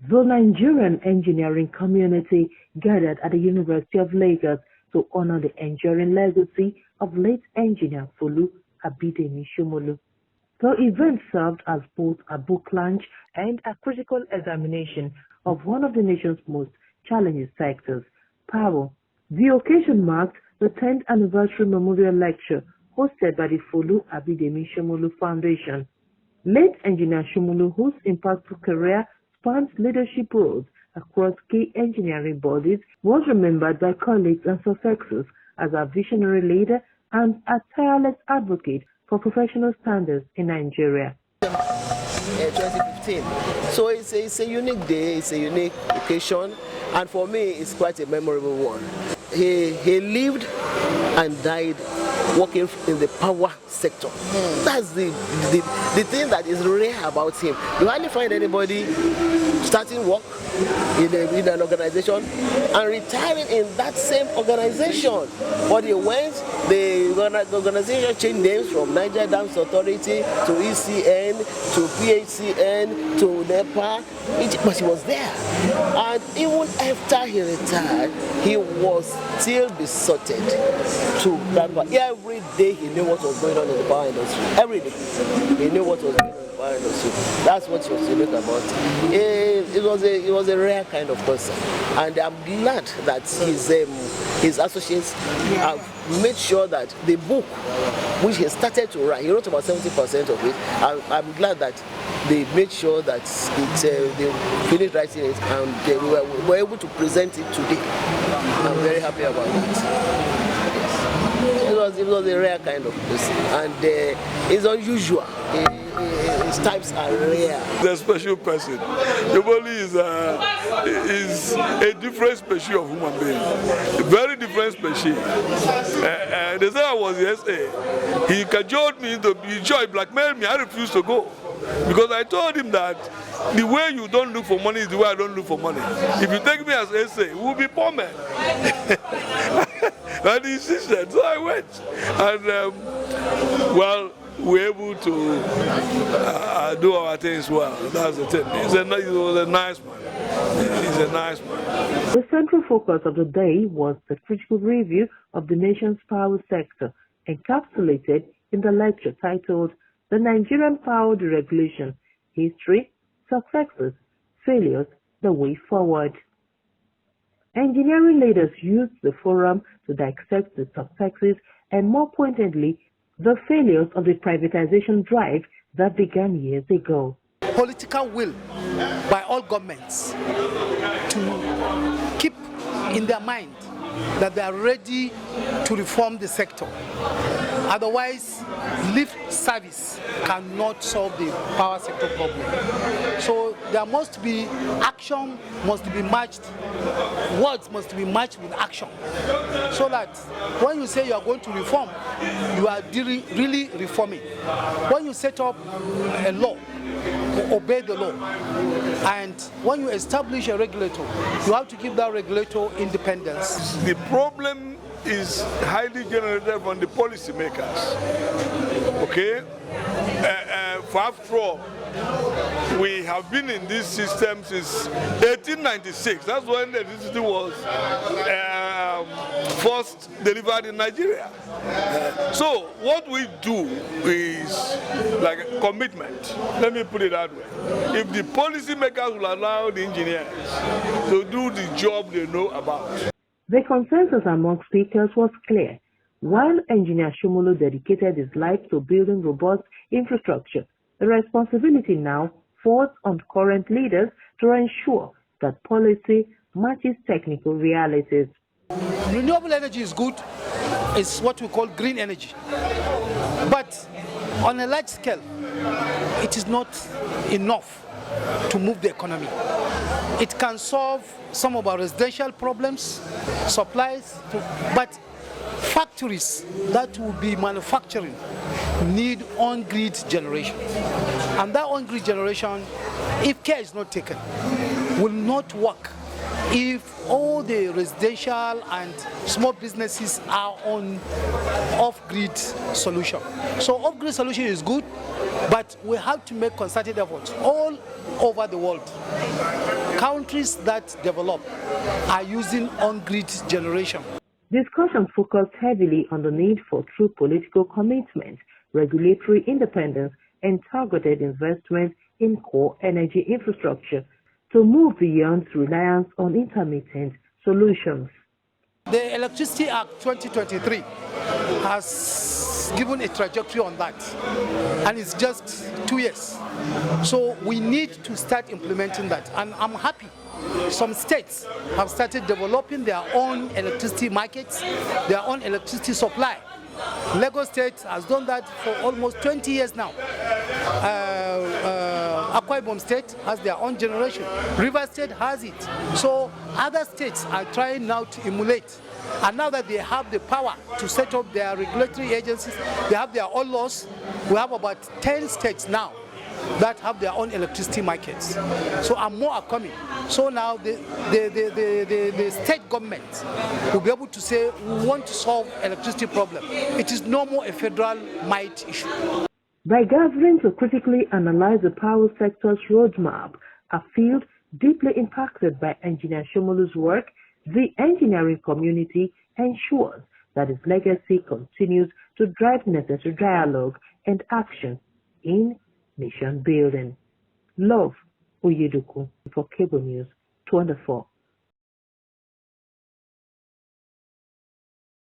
The Nigerian engineering community gathered at the University of Lagos to honor the enduring legacy of late engineer Foluseke Abidemi Somolu. The event served as both a book launch and a critical examination of one of the nation's most challenging sectors, power. The occasion marked the 10th anniversary memorial lecture hosted by the Foluseke Abidemi Somolu Foundation. Late engineer Somolu, whose impactful career spans leadership roles across key engineering bodies, was remembered by colleagues and successors as a visionary leader and a tireless advocate for professional standards in Nigeria. 2015. So it's a unique day, it's a unique occasion, and for me it's quite a memorable one. He lived and died working in the power sector. That's the thing that is rare about him. You hardly find anybody starting work in an organization and retiring in that same organization. But he went, the organization changed names from Nigerian Authority to ECN to PHCN to NEPA, but he was there. And even after he retired, he was still besotted to grandpa. Every day he knew what was going on in the power industry. Every day he knew what was going on in the power industry. That's what was unique about it. It was a rare kind of person, and I'm glad that his associates have made sure that the book, which he started to write, he wrote about 70% of it. I'm glad that they made sure that they finished writing it and they were able to present it today. I'm very happy about that. It was a rare kind of person, and it's unusual. His types are rare. The special person. Somolu is a different species of human being, a very different species. They said I was the SA. He cajoled me to be joy, blackmailed me. I refused to go because I told him that the way you don't look for money is the way I don't look for money. If you take me as SA, we'll be poor men. And he insisted, so I went. And well, we're able to do our things well. That's the thing. He was a nice man. He's a nice man. The central focus of the day was the critical review of the nation's power sector, encapsulated in the lecture titled The Nigerian Power Deregulation, History, Successes, Failures, the Way Forward. Engineering leaders used the forum to dissect the successes and, more pointedly, the failures of the privatization drive that began years ago. Political will by all governments to keep in their mind that they are ready to reform the sector. Otherwise, lip service cannot solve the power sector problem. So there must be action, must be matched, words must be matched with action. So that when you say you are going to reform, you are really reforming. When you set up a law, obey the law. And when you establish a regulator, you have to give that regulator independence. The problem is highly generated from the policymakers. Okay? For after all, we have been in this system since 1896. That's when the electricity was first delivered in Nigeria. So what we do is like a commitment. Let me put it that way. If the policymakers will allow the engineers to do the job they know about. The consensus among speakers was clear. While engineer Somolu dedicated his life to building robust infrastructure, the responsibility now falls on current leaders to ensure that policy matches technical realities. Renewable energy is good. It's what we call green energy. But on a large scale, it is not enough to move the economy. It can solve some of our residential problems, supplies, but factories that will be manufacturing need on-grid generation. And that on-grid generation, if care is not taken, will not work if all the residential and small businesses are on off-grid solution. So off-grid solution is good, but we have to make concerted efforts. All over the world. Countries that develop are using on-grid generation. Discussion focused heavily on the need for true political commitment, regulatory independence, and targeted investment in core energy infrastructure to move beyond reliance on intermittent solutions. The Electricity Act 2023 has given a trajectory on that, and it's just 2 years. So we need to start implementing that, and I'm happy some states have started developing their own electricity markets, their own electricity supply. Lagos State has done that for almost 20 years now. Akwa Ibom State has their own generation. River State has it. So other states are trying now to emulate. And now that they have the power to set up their regulatory agencies, they have their own laws. We have about 10 states now that have their own electricity markets. So and more are coming. So now the state government will be able to say, we want to solve electricity problem. It is no more a federal might issue. By gathering to critically analyze the power sector's roadmap, a field deeply impacted by Engineer Somolu's work, the engineering community ensures that his legacy continues to drive necessary dialogue and action in nation building. Love Oyeduku for Cable News 24.